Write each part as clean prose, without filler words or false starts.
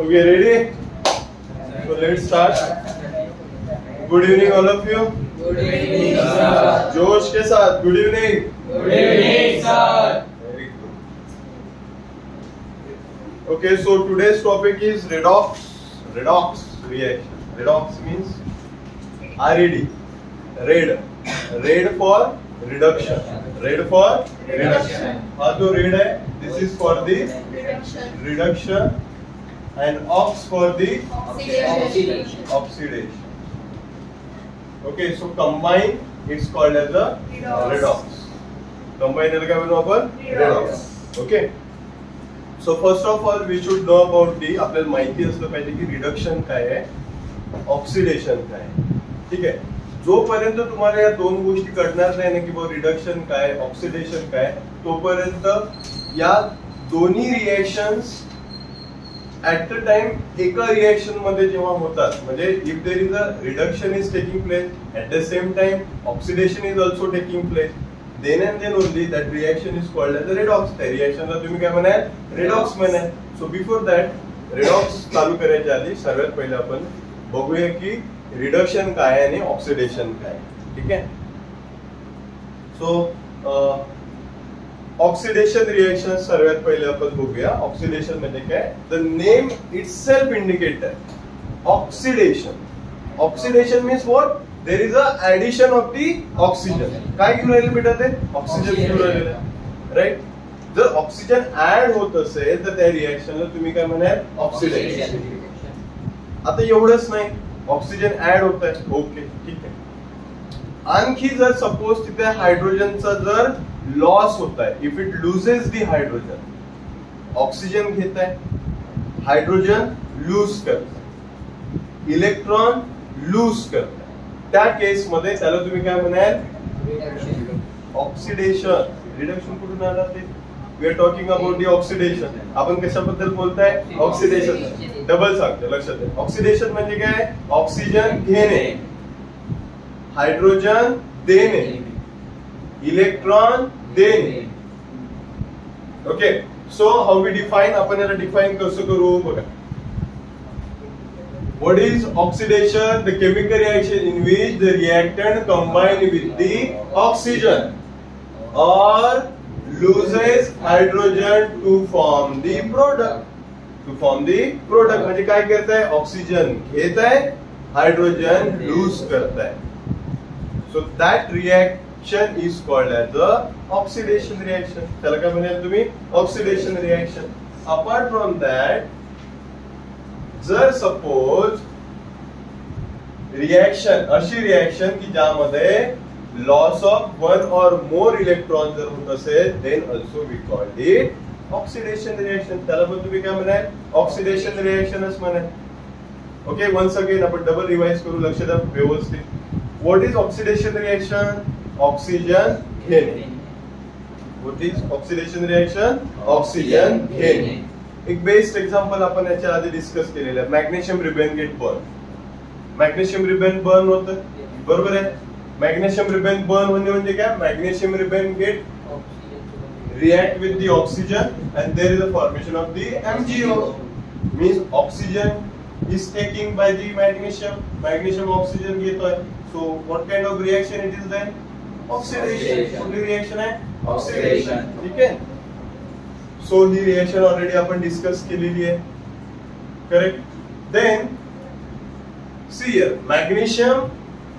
Okay, ready? So let's start. Good evening, all of you. Good evening, sir. जोश के साथ good evening. Good evening, sir. Very good. Okay, so today's topic is redox reaction. Redox means RED. Red for reduction. Red for reduction. हाँ जो red है, this is for the reduction, and ox for the oxidation. Okay, so combine, it's called as a redox. Combine याला काय म्हणतो आपण? Redox. Okay. So first of all, we should know about the आपल्याला माहिती असलं पाहिजे की रिडक्शन काय आहे, ऑक्सिडेशन काय आहे. ठीक आहे. जोपर्यंत तुम्हाला या दोन गोष्टी कळणार नाही ना की बाबा रिडक्शन काय, ऑक्सिडेशन काय, तोपर्यंत या दोन्ही रिएक्शन्स ऍट द टाइम एका रिएक्शन मध्ये जेव्हा होतात, म्हणजे if there is a reduction is taking place at the same time oxidation is also taking place, then and then only that reaction is called as a redox. त्या रिएक्शनला तुम्ही काय म्हणाल? रेडॉक्स म्हणाल. सो बिफोर दॅट रेडॉक्स चालू करायच्या आधी सर्वात पहिले आपण बघूया की रिडक्शन काय आणि ऑक्सिडेशन काय. ठीक आहे. सो ऑक्सिडेशन रिएक्शन सर्वात पहिले आपण बघूया. ऑक्सिडेशन म्हणजे काय? The name itself indicator oxidation. Oxidation means what? There is a addition of the oxygen. काय घेऊन राहिले बेटा? ते ऑक्सिजन घेऊन राहिले, राईट. जर ऑक्सिजन ऍड होत असेल तर त्या रिएक्शनला तुम्ही काय म्हणाल? ऑक्सिडेशन. आता एवढंच नाही, ऑक्सिजन ऍड होत आहे, ओके ठीक आहे. आणखी जर सपोज तिथे हायड्रोजनचा जर लॉस होत आहे, if it loses the hydrogen, oxygen घेत आहे, हायड्रोजन लूज करत, इलेक्ट्रॉन लूज करत, त्या केस मध्ये त्याला तुम्ही काय म्हणाल? ऑक्सिडेशन. रिडक्शन कुठून आला ते? We are talking about the oxidation. आपण कशाबद्दल बोलताय? ऑक्सिडेशन. डबल सांगतो, लक्षात द्या. ऑक्सिडेशन म्हणजे काय? ऑक्सिजन घेणे, हायड्रोजन देणे, इलेक्ट्रॉन देणे. Okay. So how we define? आपण याला डिफाइन कसं करू बघा. What is oxidation? The chemical reaction in which the reactant combine with the oxygen or loses hydrogen to form the product. To form the product म्हणजे काय करताय? Oxygen घेत आहे, हायड्रोजन लूज करताय. So that reaction is called as the oxidation reaction. त्याला काय म्हणाल तुम्ही? Oxidation reaction. Apart from that, जर सपोज रिएक्शन अशी रिएक्शन की ज्यामध्ये लॉस ऑफ वन और मोर इलेक्ट्रॉन जर होत असेल, then also we call it oxidation reaction. त्याला पण तुम्ही काय म्हणाल? ऑक्सिडेशन रिएक्शनच म्हणाल. ओके. वन्स अगेन आपण डबल रिवाइज करू, लक्ष द्या व्यवस्थित. What is oxidation reaction? Oxygen घेणे. What is oxidation reaction? Oxygen घेणे. एक बेस्ट एक्झाम्पल आपण याच्या आधी डिस्कस केलेलं आहे. Magnesium ribbon get burn. Magnesium ribbon burn होतं, बरोबर आहे. मॅग्नेशियम रिबन बर्न होणे म्हणजे काय? Magnesium ribbon get react with the oxygen and there is a formation of the MgO. Means oxygen is taking by the magnesium. Magnesium oxygen घेतोय. So what kind of reaction it is then? Oxidation. कुठली reaction आहे? Oxidation. ठीक आहे. So ही reaction already आपण discuss केलेली आहे, correct. Then see here, magnesium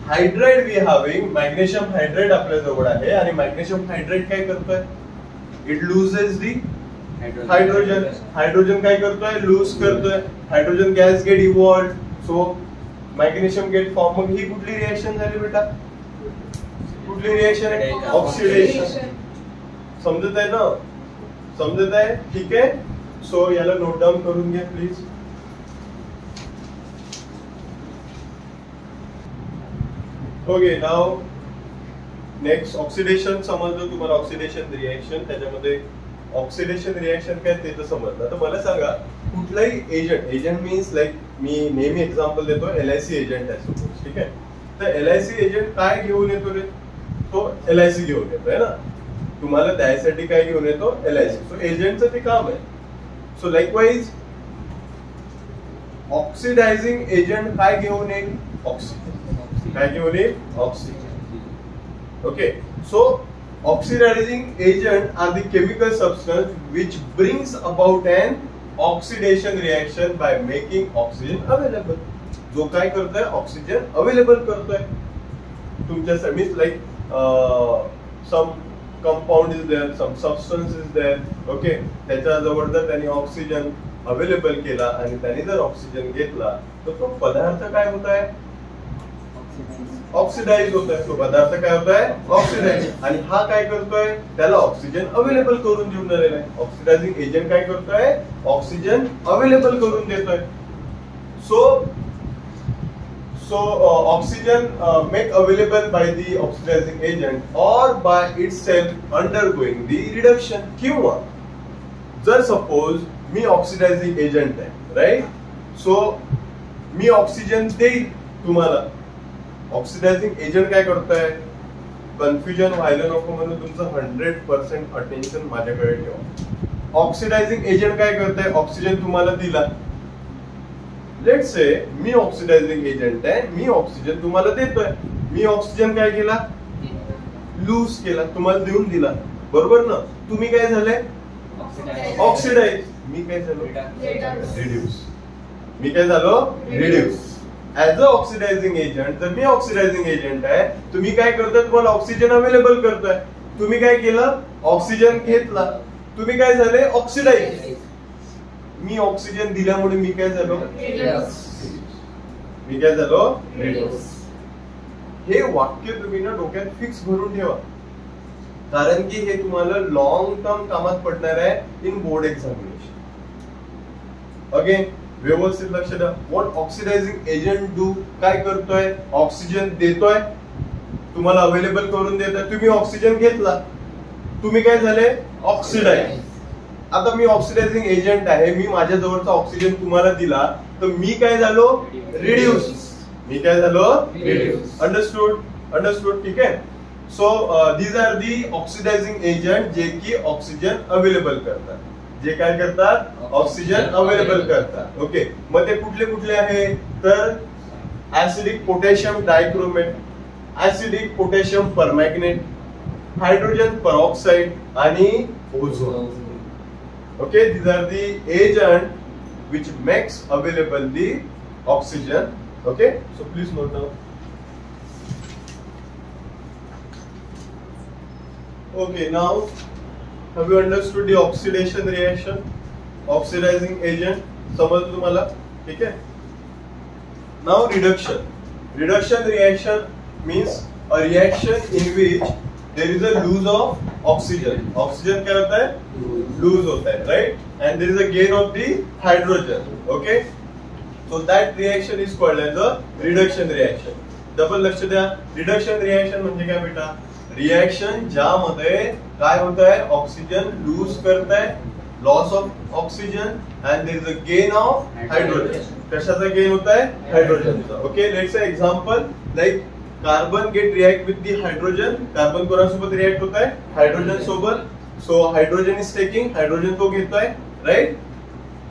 hydride we having. Magnesium hydride आपल्या जवळ आहे आणि मॅग्नेशियम हायड्राइड काय करतोय? It loses the hydrogen. Hydrogen काय करतोय? लूज करतोय. Hydrogen gas get evolved, so magnesium get form. मग ही कुठली रिएक्शन झाली बेटा? कुठली रिएक्शन आहे? ऑक्सिडेशन. समजत आहे ना? समजत आहे? ठीक आहे. सो याला नोट डाऊन करून घ्या please. Okay. Now next oxidation समजलं तुम्हाला. ऑक्सिडेशन रिएक्शन, त्याच्यामध्ये ऑक्सिडेशन रिएक्शन काय ते तर समजलं. तर मला सांगा, कुठलाही एजंट, एजंट मीन्स लाईक मी नेहमी एक्झाम्पल देतो, LIC एजंट आहे सपोज. ठीक आहे. तर LIC एजंट काय घेऊन येतो रे? तो LIC घेऊन येतोय ना. तुम्हाला द्यायसाठी काय घेऊन येतो? LIC. सो एजंटचं ते काम आहे. सो लाईकवाईज ऑक्सिडायझिंग एजंट काय घेऊन येईल? ऑक्सिजन. काय घेऊन येईल? Oxygen. Okay, so oxidizing agent are the chemical substance which brings about an oxidation reaction by making oxygen available. जो काय करतोय? ऑक्सिजन अवेलेबल करतोय तुमच्या means like some compound is there, some substance is there. Okay, त्याच्याजवळ जर त्यांनी oxygen available केला आणि त्यांनी जर ऑक्सिजन घेतला तर तो पदार्थ काय होत आहे? ऑक्सिडाइज होत आहे. तो पदार्थ काय होत आहे? ऑक्सिडाइज. आणि हा काय करतोय? त्याला ऑक्सिजन अवेलेबल करून देऊन राहिलेला आहे. ऑक्सिडायझिंग एजंट काय करतोय? ऑक्सिजन अवेलेबल करून देतोय. So oxygen make available by the oxidizing agent or by itself undergoing the reduction. किंवा जर सपोज मी ऑक्सिडायझिंग एजंट आहे, राईट? सो मी ऑक्सिजन देईल तुम्हाला. ऑक्सिडायझिंग एजंट काय करतोय? कन्फ्युजन व्हायला नको म्हणून तुमचं 100% अटेन्शन माझ्याकडे ठेवा. ऑक्सिडायझिंग एजंट काय करतोय? ऑक्सिजन तुम्हाला दिला. Let's say me oxidizing agent आहे, मी ऑक्सिजन तुम्हाला देतोय. मी ऑक्सिजन काय केला? लूज केला, तुम्हाला देऊन दिला. बरोबर ना? तुम्ही काय झाले? ऑक्सिडाइज. मी काय झालो? रिड्यूस. मी काय झालो? Reduce. As a oxidizing agent, जर मी ऑक्सिडायझिंग एजंट आहे, तुम्ही काय करताय? तुम्हाला ऑक्सिजन अवेलेबल करताय. तुम्ही काय केलं? ऑक्सिजन घेतला. तुम्ही काय झाले? ऑक्सिडाइज. मी ऑक्सिजन दिल्यामुळे मी काय झालो? मी काय झालो? हे वाक्य तुम्ही ना डोक्यात फिक्स भरून ठेवा, कारण की हे तुम्हाला लॉंग टर्म कामात पडणार आहे इन बोर्ड एक्झामिनेशन. अगेन व्यवस्थित लक्ष द्या. What oxidizing agent do? काय करतोय? ऑक्सिजन देतोय, तुम्हाला अवेलेबल करून देतोय. तुम्ही ऑक्सिजन घेतला, तुम्ही काय झाले? ऑक्सिडाइज. आता मी ऑक्सिडायझिंग एजंट आहे, मी माझ्या जवळचा ऑक्सिजन तुम्हाला दिला, तर मी काय झालो? रिड्यूस. मी काय झालो? रिड्यूस. अंडरस्टूड? अंडरस्टूड. ठीक आहे. So these are the oxidizing agent जे की ऑक्सिजन अवेलेबल करतात. जे काय करतात? ऑक्सिजन अवेलेबल करतात. ओके, मग ते कुठले कुठले आहे? तर acidic potassium dichromate, acidic potassium permanganate, hydrogen peroxide आणि ozone. Okay, these are the agent which makes available the oxygen. Okay, so please note down. Okay, now have you understood the oxidation reaction? Oxidizing agent समजलं तुम्हाला? ठीक आहे. Now reduction. Reduction reaction means a reaction in which there is a loss of oxygen. Oxygen क्या होता है? Lose होता है, right? And there is a gain of the hydrogen. Okay? So that reaction is called as a reduction reaction. Double लक्ष द्या. Reduction reaction म्हणजे काय बेटा? रिएक्शन ज्यामध्ये काय होत आहे? ऑक्सिजन लूज करताय, loss of oxygen, and there is a gain of hydrogen. कशाचा गेन होत आहे? हायड्रोजनचा. Okay, let's say example like carbon get react with the hydrogen. Carbon कोणासोबत रिएक्ट होत आहे? हायड्रोजन सोबत. So hydrogen is taking, hydrogen तो घेतोय, right?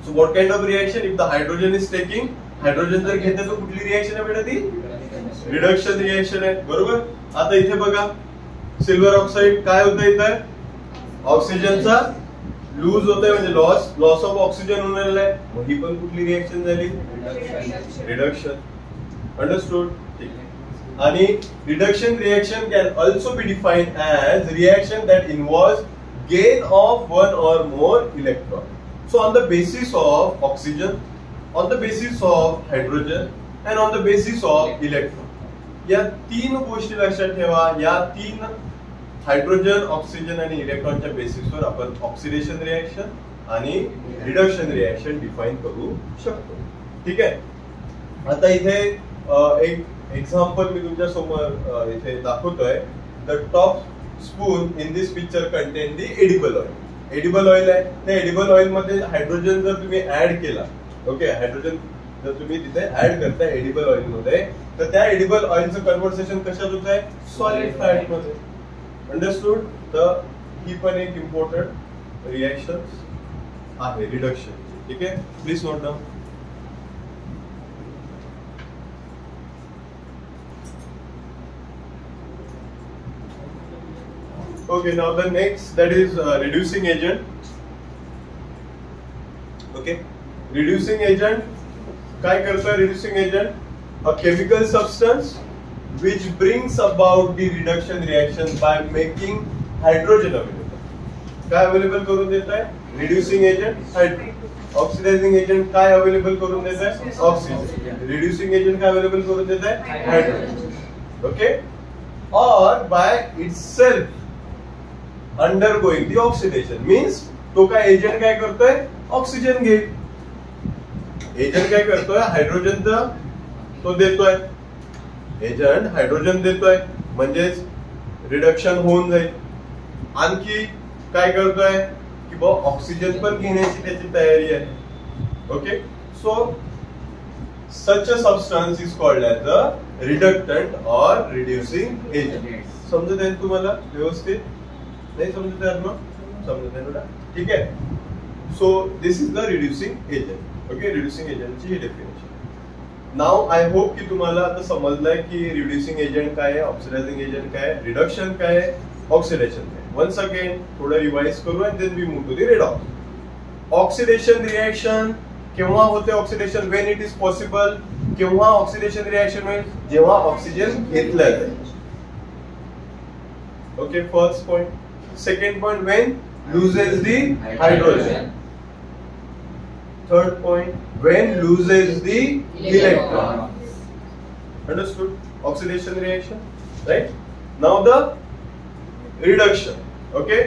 So what kind of reaction? If the hydrogen is taking, hydrogen जर घेतलं तर कुठली रिएक्शन आहे बेटा? ती रिडक्शन रिएक्शन आहे. बरोबर. आता इथे बघा, सिल्वर ऑक्साइड काय होतं? इथं ऑक्सिजनचा लूज होत आहे, म्हणजे लॉस ऑफ ऑक्सिजन होणार आहे. मग ही पण कुठली रिएक्शन झाली? रिडक्शन. अंडरस्टूड? ठीक आहे. आणि reduction reaction can also be defined as reaction that involves gain of one or more electron. So on the basis of oxygen, on the basis of hydrogen and on the basis of electron. या तीन गोष्टी लक्षात ठेवा. या तीन hydrogen, oxygen आणि इलेक्ट्रॉनच्या बेसिसवर आपण ऑक्सिडेशन रिएक्शन आणि रिडक्शन रिएक्शन डिफाइन करू शकतो. ठीक आहे. आता इथे एक एक्झाम्पल मी तुमच्या समोर इथे दाखवतोय. The top spoon in this picture contain the edible oil. Edible oil आहे. त्या edible oil मध्ये हायड्रोजन जर तुम्ही ऍड केला, ओके, हायड्रोजन जर तुम्ही तिथे ऍड करताय edible oil मध्ये, तर त्या edible ऑइलचं कन्व्हर्सेशन कशात होत आहे? सॉलिड फॅट मध्ये. अंडरस्टूड? तर ही पण एक इम्पॉर्टंट रिएक्शन आहे रिडक्शन. ठीक आहे. Please note down. Okay, now the next, that is reducing agent. Okay, reducing agent काय करता reducing agent? A chemical substance which brings about the reduction reaction by making hydrogen available. काय available करून देता है? Reducing agent hydrogen. Oxidizing agent काय available करून देता है? Oxygen. Reducing agent काय available करून देता है? Hydrogen. Okay? Or by itself undergoing the oxidation means तो काय एजंट काय करतोय? ऑक्सिजन घेईल. एजंट काय करतोय? हायड्रोजन तो देतोय. एजंट हायड्रोजन देतोय म्हणजेच रिडक्शन होऊन जाईल. आणखी काय करतोय की बा ऑक्सिजन पण घेण्याची त्याची तयारी आहे. Okay, so such a substance is called as a reductant or reducing agent. समजत आहे तुम्हाला व्यवस्थित? नाही समजत आहे ना? समजत आहे ना? ठीक आहे. So this is the reducing agent. Okay, reducing agent ची ही डेफिनेशन. Now I hope की तुम्हाला आता समजलंय की reducing agent काय आहे, oxidizing agent काय आहे, reduction काय आहे, oxidation काय आहे. Once again थोडं रिवाइज करू and then we move to the redox. Oxidation reaction केव्हा होते oxidation? When it is possible. केव्हा ऑक्सिडेशन रिएक्शन होईल? जेव्हा ऑक्सिजन घेतलं जाईल. Okay, first point. Second point, when loses the hydrogen. Third point, when loses the electron. Understood? Oxidation reaction, right? Now the reduction. Okay,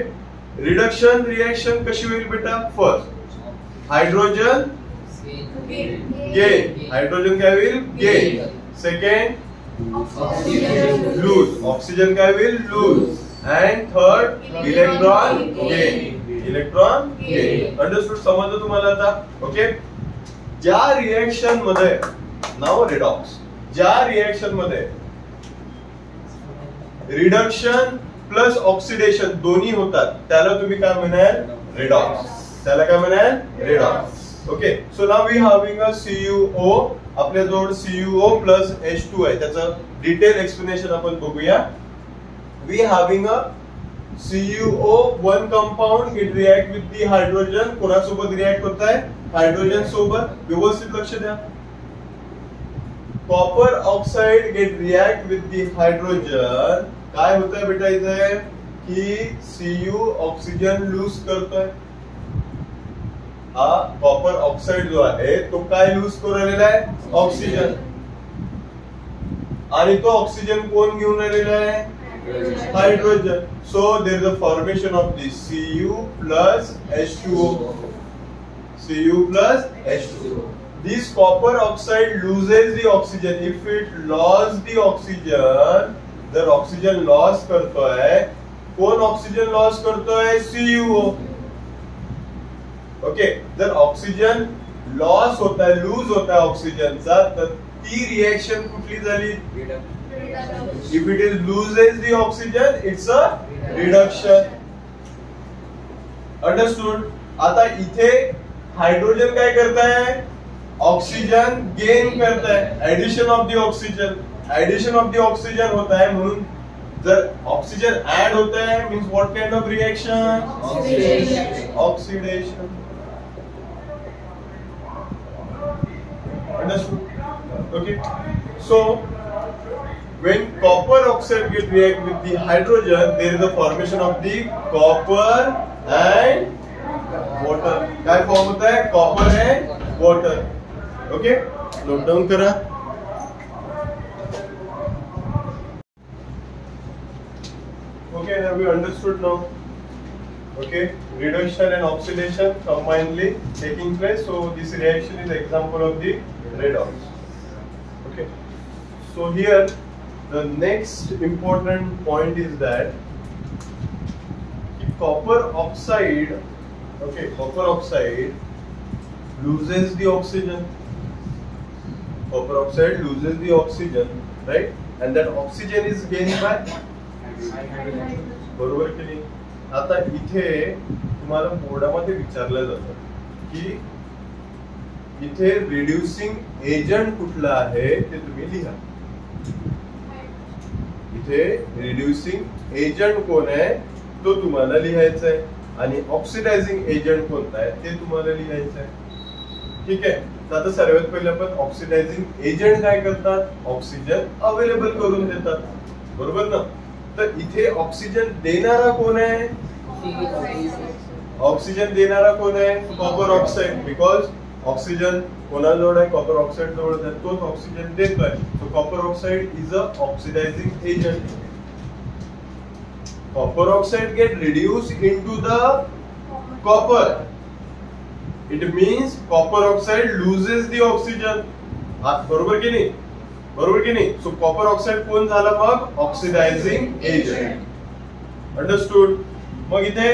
reduction reaction कशी होईल बेटा? First hydrogen gain. Hydrogen काय होईल? Gain. Second, lose. Oxygen काय होईल? Lose. And third, electron gain. Electron gain. Understood? समजलं तुम्हाला आता? Okay. ज्या रिएक्शन मध्ये नाव रिडॉक्स, ज्या रिएक्शन मध्ये रिडक्शन प्लस ऑक्सिडेशन दोन्ही होतात त्याला तुम्ही काय म्हणाल? रिडॉक्स. त्याला काय म्हणाल? Redox. Okay, so now we having a CuO. आपल्याजवळ CuO प्लस H2 आहे. त्याचं डिटेल एक्सप्लेनेशन आपण बघूया. We having a CuO one compound, it react with the hydrogen. कोणासोबत रिएक्ट होत आहे? हायड्रोजन सोबत. व्यवस्थित लक्ष द्या. Copper oxide get react with the hydrogen. काय होत आहे बेटा इथे की Cu ऑक्सिजन लूज करतोय. हा कॉपर ऑक्साइड जो आहे तो काय लूज करून राहिलेला आहे? ऑक्सिजन. आणि तो ऑक्सिजन कोण घेऊन राहिलेला आहे? Hydrogen. So there is a formation of the Cu plus H2O. Cu plus H2O. This copper oxide loses the oxygen. If it lost the oxygen, जर ऑक्सिजन लॉस करतोय, कोण ऑक्सिजन लॉस करतोय? CuO. ओके, जर oxygen loss होता है, loose होता है ऑक्सिजनचा, तर ती रिएक्शन कुठली झाली? If it is loses the oxygen, it's a reduction. Understood? आता इथे हायड्रोजन काय करताय? ऑक्सिजन गेन करताय. Addition of the oxygen. Addition of the oxygen होता है, म्हणून जर ऑक्सिजन ऍड होता है means what kind of reaction? Oxidation. Understood? Okay. So when copper oxide get react with the hydrogen, there is a formation of the copper and water. काय form होता है? Copper and water. Okay? Note down करा. Okay, have you understood now? Okay, reduction and oxidation combinedly taking place. So this reaction is example of the redox. Okay, so here the next important point is that copper oxide, okay, copper oxide loses the oxygen. Copper oxide loses the oxygen, right? And that oxygen is gained by बरोबर की नाही? आता इथे तुम्हाला बोर्डामध्ये विचारलं जातं की इथे रिड्युसिंग एजंट कुठला आहे ते तुम्ही लिहा. इथे रिड्युसिंग एजंट कोण आहे तो तुम्हाला लिहायचा आहे आणि ऑक्सिडायझिंग एजंट कोणता आहे ते तुम्हाला लिहायचं आहे. ठीक आहे. तर आता सर्वात पहिले आपण ऑक्सिडायझिंग एजंट काय करतात, ऑक्सिजन अवेलेबल करून देतात, बरोबर ना. तर इथे ऑक्सिजन देणारा कोण आहे, ऑक्सिजन देणारा कोण आहे, कॉपर ऑक्साईड. बिकॉज ऑक्सिजन कोणाजवळ आहे, कॉपर ऑक्साईड जवळ आहे, तोच ऑक्सिजन देतोय. So copper oxide is a oxidizing agent. Copper oxide gate reduced into the copper. It means copper oxide loses the oxygen. बरोबर की नाही, बरोबर की नाही. सो कॉपर ऑक्साइड कोण झाला मग, ऑक्सिडायझिंग एजंट. अंडरस्टूड. मग इथे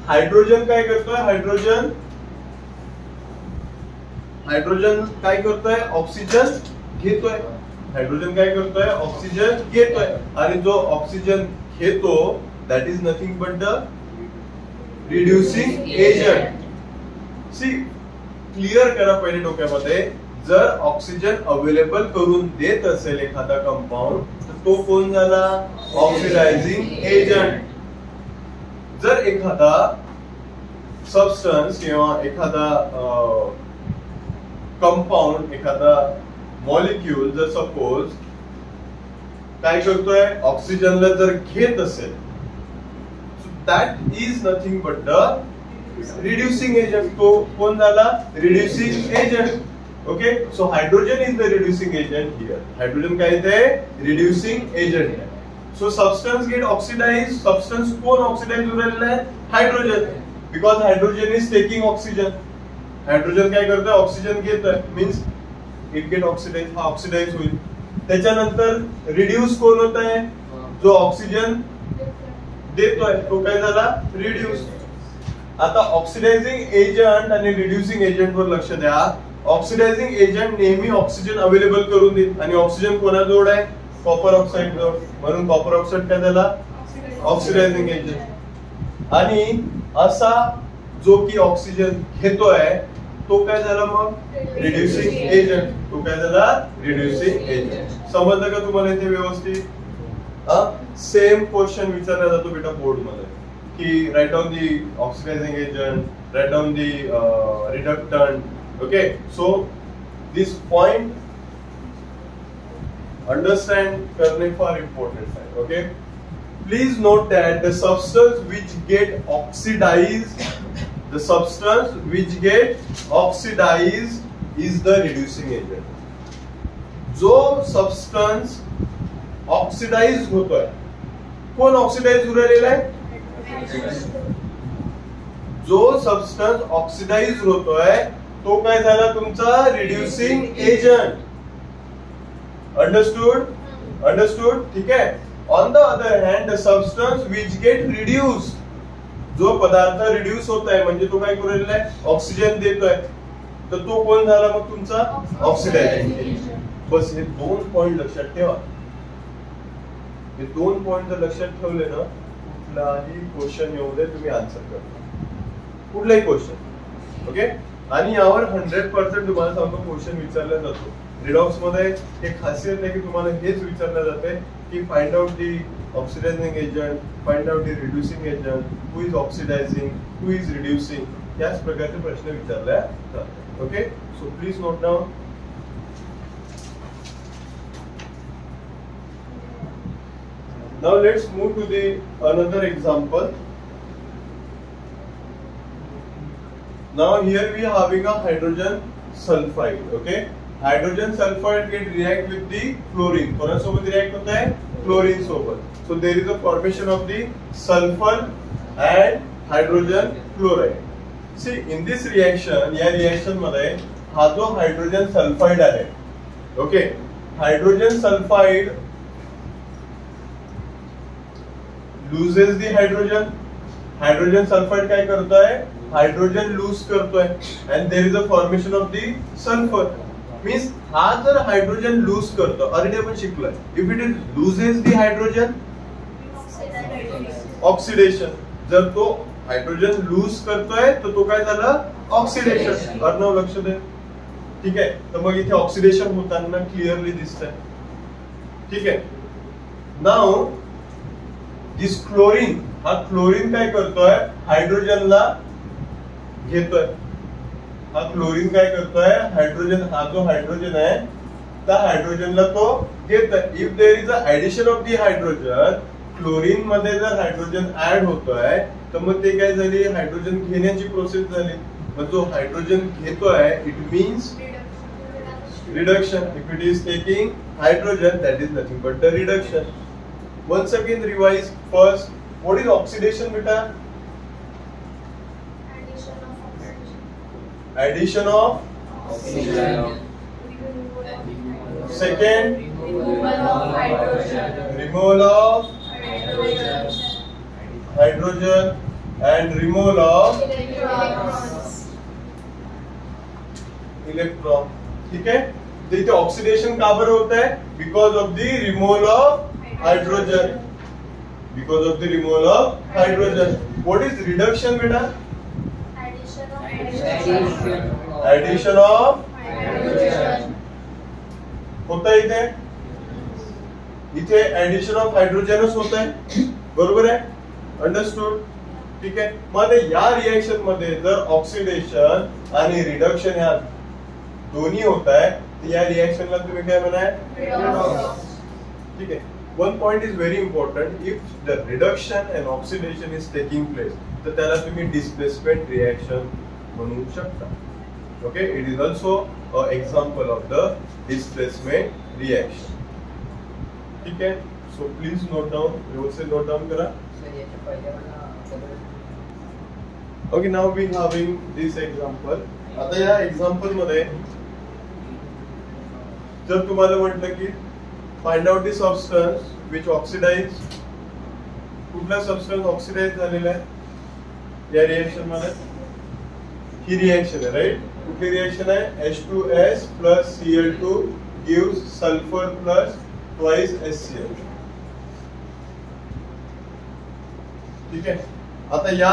हायड्रोजन काय करतोय, हायड्रोजन काय करतोय, ऑक्सिजन घेतोय. हायड्रोजन काय करतोय, ऑक्सिजन घेतोय. आणि जो ऑक्सिजन घेतो that is nothing but the reducing agent. सी क्लिअर करा पहिले डोक्यामध्ये, जर ऑक्सिजन अवेलेबल करून देत असेल एखादा कंपाऊंड तर तो कोण झाला, ऑक्सिडायझिंग एजंट. जर एखादा सबस्टन्स किंवा एखादा कंपाऊंड, एखादा मॉलिक्यूल जर सपोज काय करतोय, ऑक्सिजनला जर घेत असेल, that is nothing but the reducing agent. तो कोण झाला, reducing agent. Okay. So hydrogen is the reducing agent here. Hydrogen काय ते रिड्युसिंग एजंट आहे. So substance get oxidise. Substance कोण ऑक्सिडाइज झालेला आहे, hydrogen. Because hydrogen is taking oxygen. Hydrogen काय करतोय, ऑक्सिजन घेतोय. मीन्स इट गेट ऑक्सिडाइज, हा ऑक्सिडाइज होईल. त्याच्यानंतर रिड्यूस कोण होत आहे, जो ऑक्सिजन देतोय तो काय झाला, रिड्यूस. आता ऑक्सिडायझिंग एजंट आणि रिड्युसिंग एजंट वर लक्ष द्या. ऑक्सिडायझिंग एजंट नेहमी ऑक्सिजन अवेलेबल करून देईल आणि ऑक्सिजन कोणाजवळ आहे, कॉपर ऑक्साईड जवळ. म्हणून कॉपर ऑक्साईड काय झाला, ऑक्सिडायझिंग एजंट. आणि असा जो की ऑक्सिजन घेतोय तो काय झाला मग, रिड्युसिंग एजंट. तो काय झाला, रिड्युसिंग एजंट. समजलं का तुम्हाला इथे व्यवस्थित. सेम क्वेश्चन विचारला जातो बेटा बोर्ड मध्ये की write down the oxidizing agent, write down the reductant. Okay. So this point understand करने फार इम्पोर्टेंट है. Okay. Please note that the substance which get oxidized, the substance which get oxidized is the reducing agent. जो substance oxidise होतोय, कोण oxidise होऊ राहिलेला आहे, जो सबस्टन्स ऑक्सिडाइज होतोय तो काय झाला तुमचा, रिड्युसिंग एजंट. Understood, understood. ठीक आहे. On the other hand the substance which get reduced, जो पदार्थ रिड्यूस होत आहे म्हणजे तो काय करू राहिला आहे, ऑक्सिजन देतोय, तर तो कोण झाला मग तुमचा, ऑक्सिडायझिंग एजंट. बस हे दोन पॉइंट लक्षात ठेवा. हे दोन पॉइंट जर लक्षात ठेवले ना, कुठलाही क्वेश्चन येऊ दे तुम्ही आन्सर करता, कुठलाही क्वेश्चन. ओके. आणि यावर 100% तुम्हाला सांगतो क्वेश्चन विचारला जातो. रिडॉक्स मध्ये एक खासियत आहे की तुम्हाला हेच विचारलं जाते की find out the oxidizing agent, find out the reducing agent, who is oxidising, who is reducing, याच प्रकारचे प्रश्न विचारले जातात. Okay. So please note down. Now let's move to the another example. Now here we are having a hydrogen sulfide. Okay. Hydrogen sulfide get react with the chlorine. कोणासोबत react होता है, chlorine सोबत. So there is a formation of the sulfur and hydrogen chloride. See in this reaction, या reaction मध्ये हा जो hydrogen sulfide आहे, okay, hydrogen sulfide loses the hydrogen. Hydrogen sulfide काय करतोय, हायड्रोजन लूज करतोय and there is a formation of the sulfur. Means हा जर हायड्रोजन लूज करतो, ऑलरेडी आपण शिकलोय, if it loses the hydrogen, oxidation. जर तो हायड्रोजन लूज करतोय तर तो काय झाला, ऑक्सिडेशन. अर्णव लक्ष दे. ठीक आहे. तर मग इथे ऑक्सिडेशन होताना क्लिअरली दिसतंय. ठीक आहे. नाव दिस क्लोरीन, हा क्लोरीन काय करतोय, हायड्रोजनला घेतोय. हा क्लोरीन काय करतोय, हायड्रोजन, हा जो हायड्रोजन आहे त्या हायड्रोजनला तो घेतोय. If there is a addition of the hydrogen, chlorine मध्ये जर हायड्रोजन ऍड होतोय तर मग ते काय झाली, हायड्रोजन घेण्याची प्रोसेस झाली. मग जो हायड्रोजन घेतोय it means reduction. If it is taking hydrogen, that is nothing but the reduction. Once again revise. First, what is oxidation, beta? Addition of Oxygen. second, Removal of hydrogen. removal of hydrogen and removal of electron. ठीक है. तो इथे oxidation का बरं होत आहे, because of the removal of hydrogen. Because of the removal of hydrogen. What is reduction बेटा? Addition of होता इथे, इथे एडिशन ऑफ हायड्रोजनच होत आहे. बरोबर आहे. अंडरस्टूड. ठीक आहे. मग या रिएक्शन मध्ये जर ऑक्सिडेशन आणि रिडक्शन ह्या दोन्ही होत आहे, या रिएक्शनला तुम्ही काय म्हणाय? ठीक आहे. One point is very important. If the reduction and oxidation is taking place, तर त्याला तुम्ही डिस्प्लेसमेंट रिएक्शन म्हणू शकता. Okay. It is also a example of the displacement reaction. ठीक आहे. सो प्लीज नोट डाऊन, व्यवस्थित नोट डाऊन करा. Okay. Now we having this example. आता या एक्झाम्पल मध्ये जर तुम्हाला म्हटलं की find out the substance which oxidise, कुठला सबस्टन्स ऑक्सिडाइज झालेला आहे या रिएक्शन मध्ये? ही रिएक्शन आहे, राईट? कुठली रिएक्शन आहे? H2S plus Cl2 gives sulfur plus twice HCl. ठीक आहे. आता या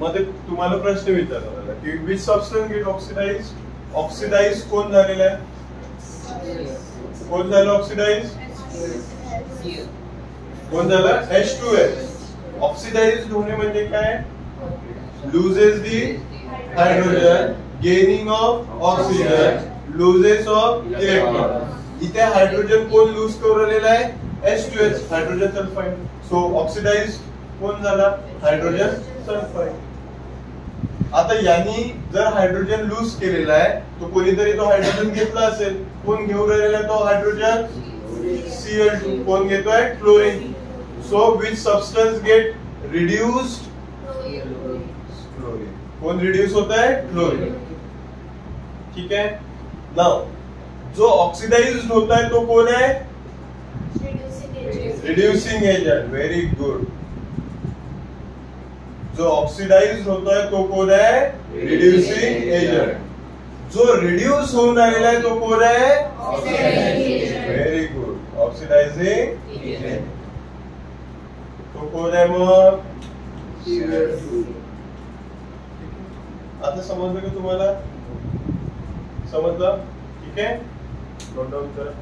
मध्ये तुम्हाला प्रश्न विचारला की which substance get oxidise. Oxidise कोण झालेला आहे? कोण झालं ऑक्सिडाइज? कोण झालं? H2S. ऑक्सिडाइज होणे म्हणजे काय? Loses the hydrogen, gaining of oxygen, loses of electron. इथे हायड्रोजन कोण लूज करून आहे? H2S, hydrogen sulphide. So oxidise कोण झाला? Hydrogen sulphide. आता यांनी जर हायड्रोजन लूज केलेला आहे तो कोणीतरी तो हायड्रोजन घेतला असेल. कोण घेऊन राहिलेला तो हायड्रोजन? Cl2. कोण घेतोय? Chlorine. So which substance gate reduced? Chlorine. कोण रिड्यूस होत आहे? क्लोरीन. ठीक आहे. नाउ जो ऑक्सिडाइज्ड होत आहे तो कोण आहे? Reducing agent. Very good. जो ऑक्सिडाइज होतोय तो कोण आहे? Reducing agent. जो रिड्यूस होऊन आलेला आहे तो कोण आहे? Very good. Oxidizing agent. तो कोण आहे मग? Cl2. आता समजलं का तुम्हाला? समजलं? ठीक आहे. नोट डाऊन करा.